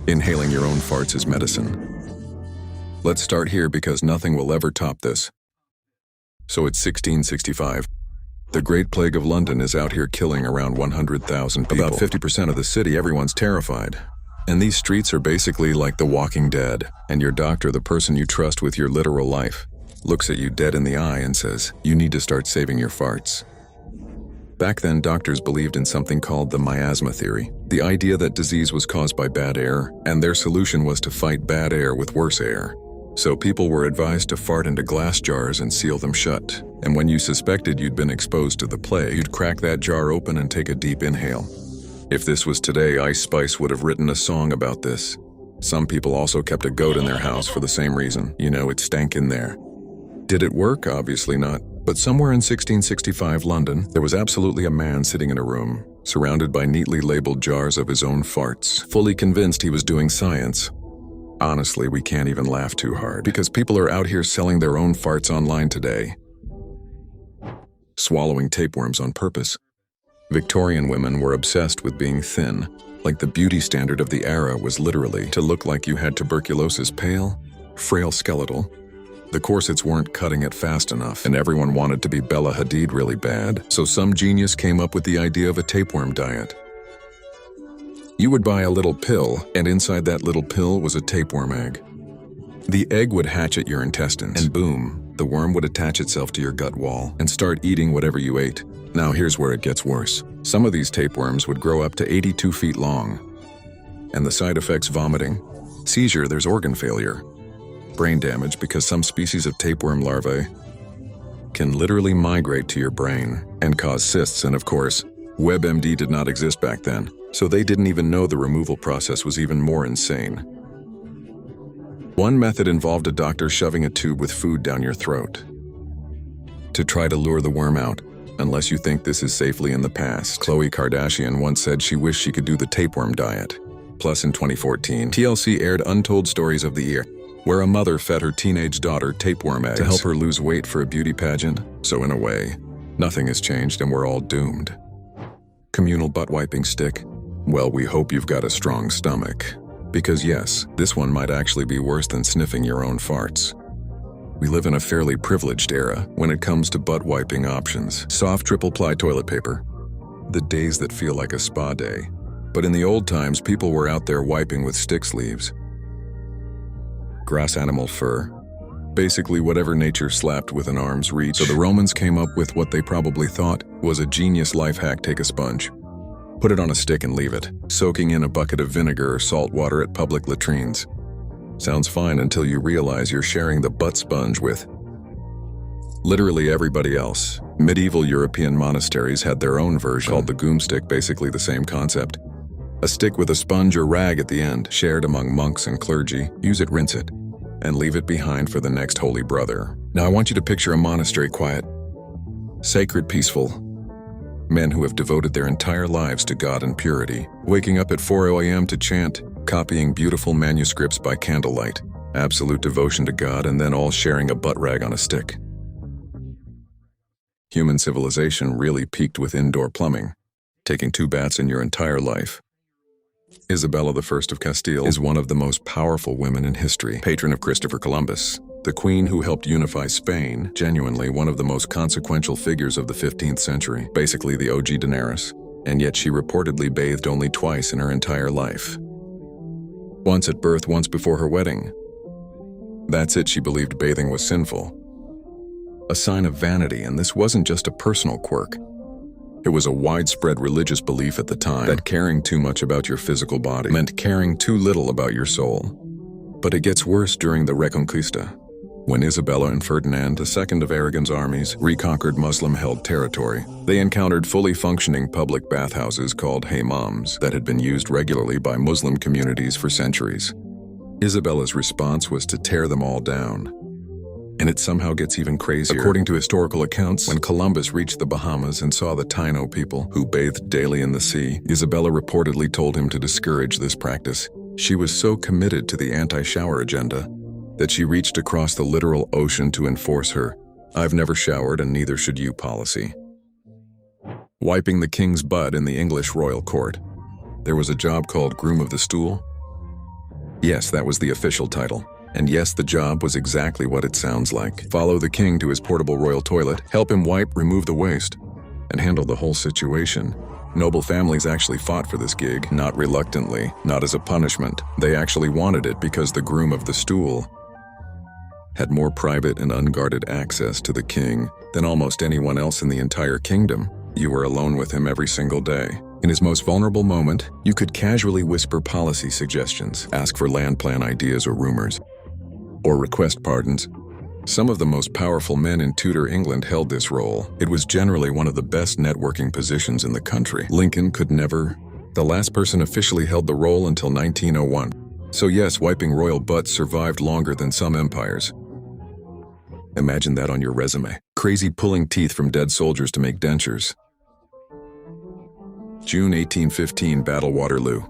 Inhaling your own farts is medicine. Let's start here because nothing will ever top this. So it's 1665. The Great Plague of London is out here killing around 100,000 people. About 50% of the city, everyone's terrified. And these streets are basically like the Walking Dead, and your doctor, the person you trust with your literal life, looks at you dead in the eye and says, you need to start saving your farts. Back then, doctors believed in something called the miasma theory, the idea that disease was caused by bad air, and their solution was to fight bad air with worse air. So people were advised to fart into glass jars and seal them shut. And when you suspected you'd been exposed to the plague, you'd crack that jar open and take a deep inhale. If this was today, Ice Spice would have written a song about this. Some people also kept a goat in their house for the same reason. You know, it stank in there. Did it work? Obviously not. But somewhere in 1665 London, there was absolutely a man sitting in a room, surrounded by neatly labeled jars of his own farts, fully convinced he was doing science. Honestly, we can't even laugh too hard, because people are out here selling their own farts online today. Swallowing tapeworms on purpose. Victorian women were obsessed with being thin, like the beauty standard of the era was literally to look like you had tuberculosis, pale, frail skeletal. The corsets weren't cutting it fast enough, and everyone wanted to be Bella Hadid really bad, so some genius came up with the idea of a tapeworm diet. You would buy a little pill, and inside that little pill was a tapeworm egg. The egg would hatch at your intestines, and boom, the worm would attach itself to your gut wall and start eating whatever you ate. Now here's where it gets worse. Some of these tapeworms would grow up to 82 feet long. And the side effects: vomiting, seizure, there's organ failure, brain damage, because some species of tapeworm larvae can literally migrate to your brain and cause cysts. And of course, WebMD did not exist back then, so they didn't even know the removal process was even more insane. One method involved a doctor shoving a tube with food down your throat to try to lure the worm out, unless you think this is safely in the past. Khloe Kardashian once said she wished she could do the tapeworm diet. Plus, in 2014, TLC aired Untold Stories of the Year, where a mother fed her teenage daughter tapeworm eggs to help her lose weight for a beauty pageant. So in a way, nothing has changed and we're all doomed. Communal butt wiping stick? Well, we hope you've got a strong stomach. Because yes, this one might actually be worse than sniffing your own farts. We live in a fairly privileged era when it comes to butt wiping options. Soft triple-ply toilet paper. The days that feel like a spa day. But in the old times, people were out there wiping with stick sleeves. Grass animal fur. Basically whatever nature slapped within arm's reach. So the Romans came up with what they probably thought was a genius life hack: take a sponge, put it on a stick and leave it, soaking in a bucket of vinegar or salt water at public latrines. Sounds fine until you realize you're sharing the butt sponge with literally everybody else. Medieval European monasteries had their own version called the goomstick, basically the same concept. A stick with a sponge or rag at the end, shared among monks and clergy. Use it, rinse it, and leave it behind for the next holy brother. Now I want you to picture a monastery, quiet, sacred, peaceful. Men who have devoted their entire lives to God and purity, waking up at 4 a.m. to chant, copying beautiful manuscripts by candlelight, absolute devotion to God, and then all sharing a butt rag on a stick. Human civilization really peaked with indoor plumbing, taking 2 baths in your entire life. Isabella I of Castile is one of the most powerful women in history, patron of Christopher Columbus, the queen who helped unify Spain, genuinely one of the most consequential figures of the 15th century, basically the OG Daenerys, and yet she reportedly bathed only twice in her entire life. Once at birth, once before her wedding. That's it, she believed bathing was sinful. A sign of vanity, and this wasn't just a personal quirk. It was a widespread religious belief at the time that caring too much about your physical body meant caring too little about your soul. But it gets worse during the Reconquista, when Isabella and Ferdinand II of Aragon's armies reconquered Muslim-held territory. They encountered fully functioning public bathhouses called hammams that had been used regularly by Muslim communities for centuries. Isabella's response was to tear them all down. And it somehow gets even crazier. According to historical accounts, when Columbus reached the Bahamas and saw the Taino people who bathed daily in the sea, Isabella reportedly told him to discourage this practice. She was so committed to the anti-shower agenda that she reached across the literal ocean to enforce her "I've never showered and neither should you" policy. Wiping the king's butt in the English royal court. There was a job called groom of the stool. Yes, that was the official title. And yes, the job was exactly what it sounds like. Follow the king to his portable royal toilet, help him wipe, remove the waste, and handle the whole situation. Noble families actually fought for this gig, not reluctantly, not as a punishment. They actually wanted it because the groom of the stool had more private and unguarded access to the king than almost anyone else in the entire kingdom. You were alone with him every single day. In his most vulnerable moment, you could casually whisper policy suggestions, ask for land plan ideas or rumors, or request pardons. Some of the most powerful men in Tudor England held this role. It was generally one of the best networking positions in the country. Lincoln could never. The last person officially held the role until 1901. So yes, wiping royal butts survived longer than some empires. Imagine that on your resume. Crazy pulling teeth from dead soldiers to make dentures. June 1815, Battle Waterloo.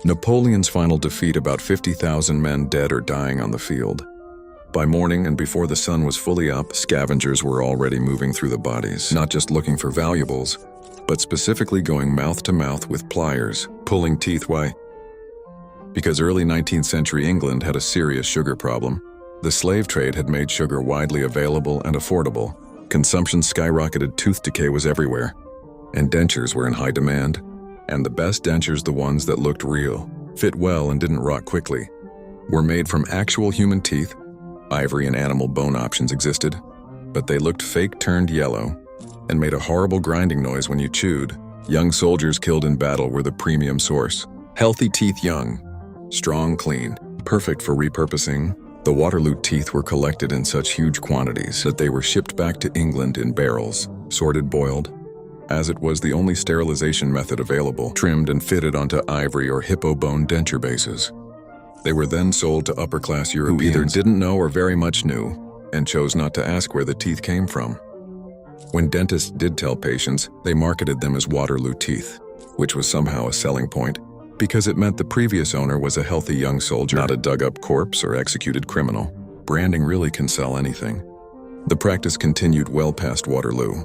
Napoleon's final defeat, about 50,000 men dead or dying on the field. By morning and before the sun was fully up, scavengers were already moving through the bodies, not just looking for valuables, but specifically going mouth to mouth with pliers, pulling teeth. Why? Because early 19th century England had a serious sugar problem. The slave trade had made sugar widely available and affordable. Consumption skyrocketed, tooth decay was everywhere, and dentures were in high demand. And the best dentures, the ones that looked real, fit well and didn't rot quickly, were made from actual human teeth. Ivory and animal bone options existed, but they looked fake, turned yellow, and made a horrible grinding noise when you chewed. Young soldiers killed in battle were the premium source. Healthy teeth, young, strong, clean, perfect for repurposing. The Waterloo teeth were collected in such huge quantities that they were shipped back to England in barrels, sorted, boiled, as it was the only sterilization method available, trimmed and fitted onto ivory or hippo bone denture bases. They were then sold to upper-class Europeans who either didn't know or very much knew, and chose not to ask where the teeth came from. When dentists did tell patients, they marketed them as Waterloo teeth, which was somehow a selling point, because it meant the previous owner was a healthy young soldier, not a dug-up corpse or executed criminal. Branding really can sell anything. The practice continued well past Waterloo.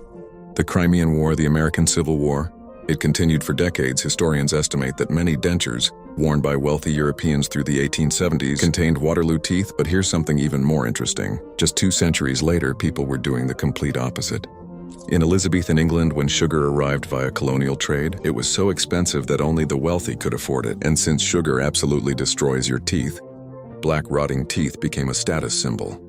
The Crimean War, the American Civil War, it continued for decades. Historians estimate that many dentures, worn by wealthy Europeans through the 1870s, contained Waterloo teeth. But here's something even more interesting. Just 2 centuries later, people were doing the complete opposite. In Elizabethan England, when sugar arrived via colonial trade, it was so expensive that only the wealthy could afford it. And since sugar absolutely destroys your teeth, black rotting teeth became a status symbol.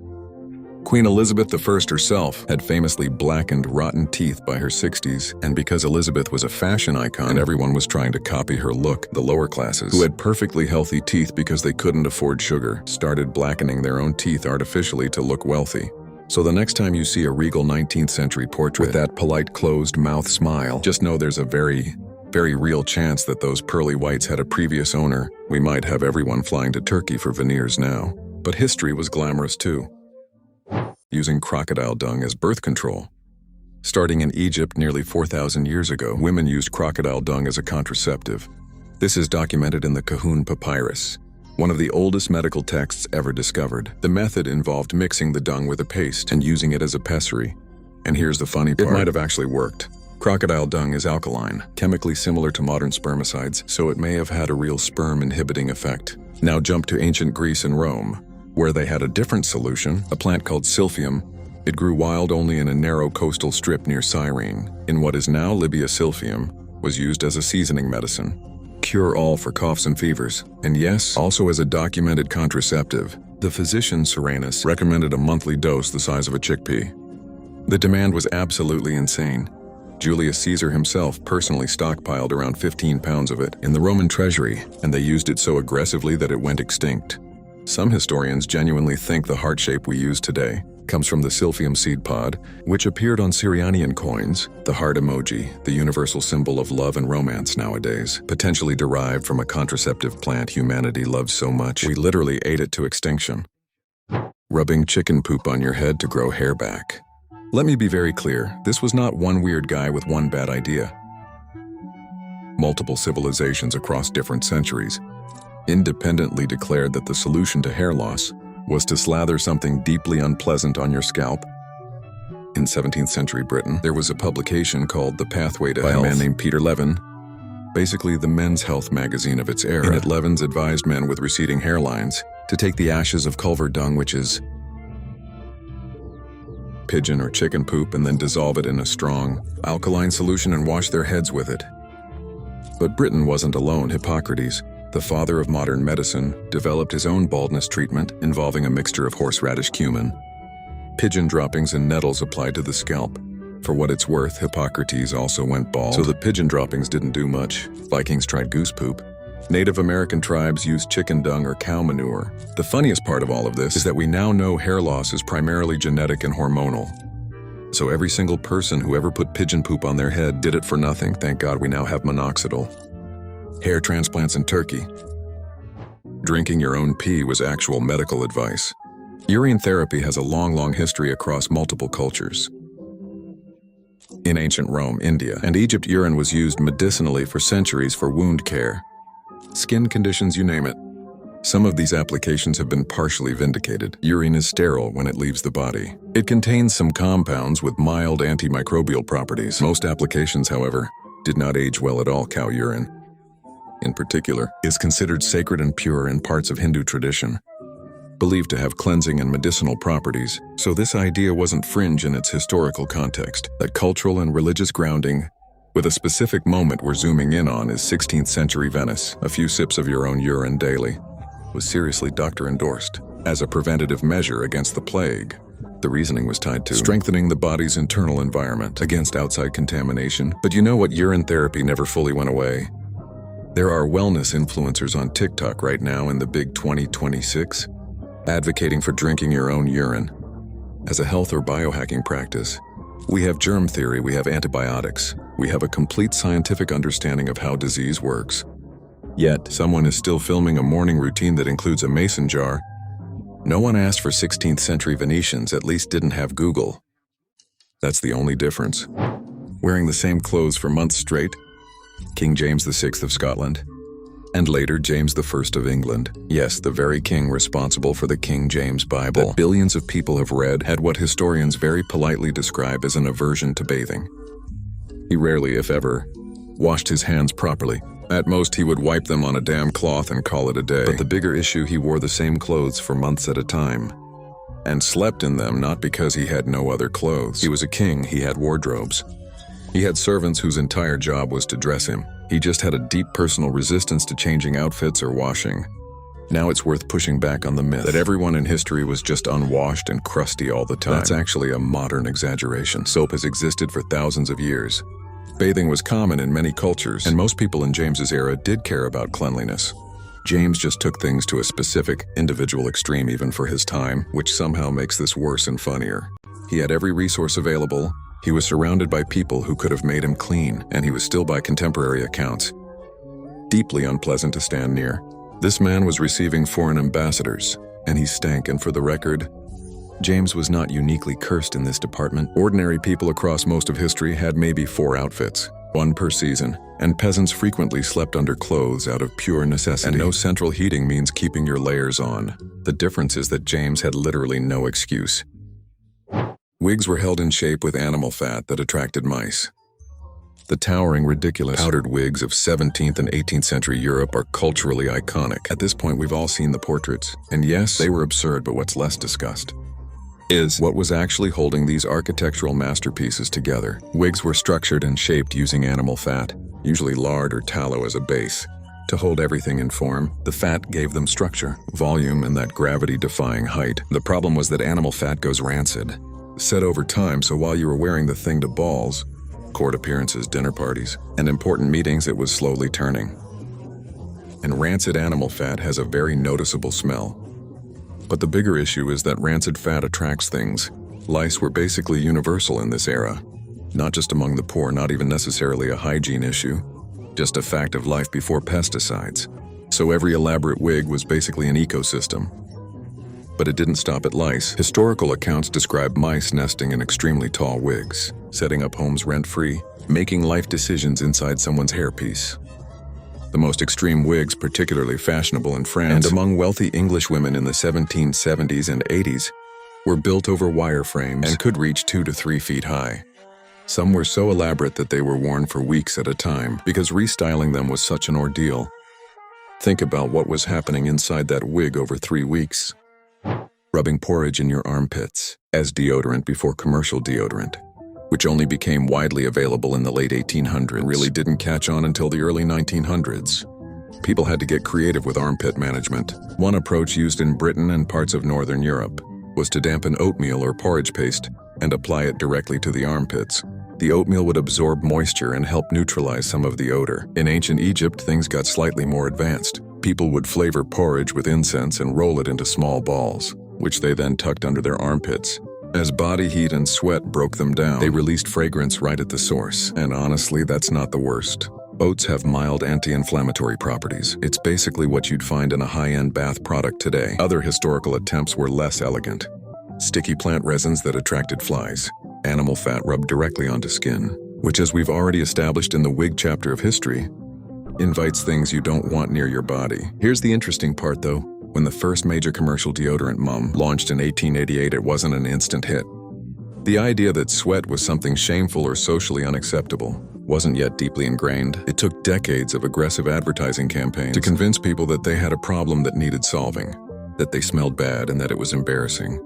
Queen Elizabeth I herself had famously blackened, rotten teeth by her 60s, and because Elizabeth was a fashion icon and everyone was trying to copy her look, the lower classes, who had perfectly healthy teeth because they couldn't afford sugar, started blackening their own teeth artificially to look wealthy. So the next time you see a regal 19th century portrait with that polite closed-mouth smile, just know there's a very, very real chance that those pearly whites had a previous owner. We might have everyone flying to Turkey for veneers now. But history was glamorous too, using crocodile dung as birth control. Starting in Egypt nearly 4,000 years ago, women used crocodile dung as a contraceptive. This is documented in the Kahun Papyrus, one of the oldest medical texts ever discovered. The method involved mixing the dung with a paste and using it as a pessary. And here's the funny part. It might have actually worked. Crocodile dung is alkaline, chemically similar to modern spermicides, so it may have had a real sperm-inhibiting effect. Now jump to ancient Greece and Rome, where they had a different solution, a plant called silphium. It grew wild only in a narrow coastal strip near Cyrene. In what is now Libya, silphium was used as a seasoning medicine, cure-all for coughs and fevers, and yes, also as a documented contraceptive. The physician Serenus recommended a monthly dose the size of a chickpea. The demand was absolutely insane. Julius Caesar himself personally stockpiled around 15 pounds of it in the Roman treasury, and they used it so aggressively that it went extinct. Some historians genuinely think the heart shape we use today comes from the silphium seed pod, which appeared on Syrianian coins, the heart emoji, the universal symbol of love and romance nowadays, potentially derived from a contraceptive plant humanity loves so much we literally ate it to extinction. Rubbing chicken poop on your head to grow hair back. Let me be very clear, this was not one weird guy with one bad idea. Multiple civilizations across different centuries independently declared that the solution to hair loss was to slather something deeply unpleasant on your scalp. In 17th century Britain, there was a publication called The Pathway to Health by a man named Peter Levin. basically the men's health magazine of its era. In it, Levins advised men with receding hairlines to take the ashes of culver dung, which is pigeon or chicken poop, and then dissolve it in a strong, alkaline solution and wash their heads with it. But Britain wasn't alone. Hippocrates, the father of modern medicine, developed his own baldness treatment involving a mixture of horseradish, cumin, pigeon droppings, and nettles applied to the scalp. For what it's worth, Hippocrates also went bald, so the pigeon droppings didn't do much. Vikings tried goose poop. Native American tribes used chicken dung or cow manure. The funniest part of all of this is that we now know hair loss is primarily genetic and hormonal. So every single person who ever put pigeon poop on their head did it for nothing. Thank God we now have minoxidil. Hair transplants in Turkey. Drinking your own pee was actual medical advice. Urine therapy has a long history across multiple cultures. In ancient Rome, India, and Egypt, urine was used medicinally for centuries for wound care, skin conditions, you name it. Some of these applications have been partially vindicated. Urine is sterile when it leaves the body. It contains some compounds with mild antimicrobial properties. Most applications, however, did not age well at all. Cow urine, in particular, is considered sacred and pure in parts of Hindu tradition, believed to have cleansing and medicinal properties, so this idea wasn't fringe in its historical context. That cultural and religious grounding, with a specific moment we're zooming in on, is 16th century Venice. A few sips of your own urine daily was seriously doctor-endorsed as a preventative measure against the plague. The reasoning was tied to strengthening the body's internal environment against outside contamination. But you know what? Urine therapy never fully went away. There are wellness influencers on TikTok right now in the big 2026 advocating for drinking your own urine as a health or biohacking practice. We have germ theory, we have antibiotics, we have a complete scientific understanding of how disease works. Yet, someone is still filming a morning routine that includes a mason jar. No one asked for 16th century Venetians, at least didn't have Google. That's the only difference. Wearing the same clothes for months straight, King James VI of Scotland, and later James I of England. Yes, the very king responsible for the King James Bible that billions of people have read had what historians very politely describe as an aversion to bathing. He rarely, if ever, washed his hands properly. At most, he would wipe them on a damn cloth and call it a day. But the bigger issue, he wore the same clothes for months at a time, and slept in them not because he had no other clothes. He was a king, he had wardrobes. He had servants whose entire job was to dress him. He just had a deep personal resistance to changing outfits or washing. Now it's worth pushing back on the myth that everyone in history was just unwashed and crusty all the time. That's actually a modern exaggeration. Soap has existed for thousands of years. Bathing was common in many cultures, and most people in James's era did care about cleanliness. James just took things to a specific, individual extreme even for his time, which somehow makes this worse and funnier. He had every resource available. He was surrounded by people who could have made him clean, and he was still, by contemporary accounts, deeply unpleasant to stand near. This man was receiving foreign ambassadors, and he stank, and for the record, James was not uniquely cursed in this department. Ordinary people across most of history had maybe 4 outfits, 1 per season, and peasants frequently slept under clothes out of pure necessity. And no central heating means keeping your layers on. The difference is that James had literally no excuse. Wigs were held in shape with animal fat that attracted mice. The towering, ridiculous, powdered wigs of 17th and 18th century Europe are culturally iconic. At this point, we've all seen the portraits. And yes, they were absurd, but what's less discussed is what was actually holding these architectural masterpieces together. Wigs were structured and shaped using animal fat, usually lard or tallow as a base. To hold everything in form, the fat gave them structure, volume, and that gravity-defying height. The problem was that animal fat goes rancid. Set over time, so while you were wearing the thing to balls, court appearances, dinner parties, and important meetings, it was slowly turning. And rancid animal fat has a very noticeable smell. But the bigger issue is that rancid fat attracts things. Lice were basically universal in this era. Not just among the poor, not even necessarily a hygiene issue, just a fact of life before pesticides. So every elaborate wig was basically an ecosystem. But it didn't stop at lice. Historical accounts describe mice nesting in extremely tall wigs, setting up homes rent-free, making life decisions inside someone's hairpiece. The most extreme wigs, particularly fashionable in France and among wealthy English women in the 1770s and 80s, were built over wire frames and could reach 2 to 3 feet high. Some were so elaborate that they were worn for weeks at a time because restyling them was such an ordeal. Think about what was happening inside that wig over 3 weeks. Rubbing porridge in your armpits as deodorant before commercial deodorant, which only became widely available in the late 1800s, really didn't catch on until the early 1900s. People had to get creative with armpit management. One approach used in Britain and parts of Northern Europe was to dampen oatmeal or porridge paste and apply it directly to the armpits. The oatmeal would absorb moisture and help neutralize some of the odor. In ancient Egypt, things got slightly more advanced. People would flavor porridge with incense and roll it into small balls, which they then tucked under their armpits. As body heat and sweat broke them down, they released fragrance right at the source. And honestly, that's not the worst. Oats have mild anti-inflammatory properties. It's basically what you'd find in a high-end bath product today. Other historical attempts were less elegant. Sticky plant resins that attracted flies. Animal fat rubbed directly onto skin, which, as we've already established in the wig chapter of history, invites things you don't want near your body. Here's the interesting part though. When the first major commercial deodorant launched in 1888, it wasn't an instant hit. The idea that sweat was something shameful or socially unacceptable wasn't yet deeply ingrained. It took decades of aggressive advertising campaigns to convince people that they had a problem that needed solving, that they smelled bad and that it was embarrassing.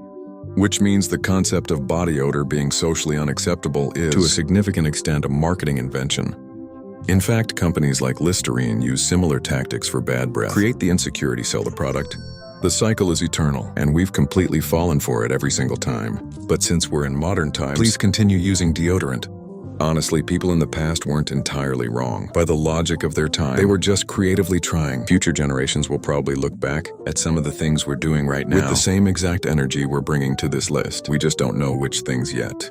Which means the concept of body odor being socially unacceptable is, to a significant extent, a marketing invention. In fact, companies like Listerine use similar tactics for bad breath. Create the insecurity, sell the product. The cycle is eternal, and we've completely fallen for it every single time. But since we're in modern times, please continue using deodorant. Honestly, people in the past weren't entirely wrong. By the logic of their time, they were just creatively trying. Future generations will probably look back at some of the things we're doing right now with the same exact energy we're bringing to this list. We just don't know which things yet.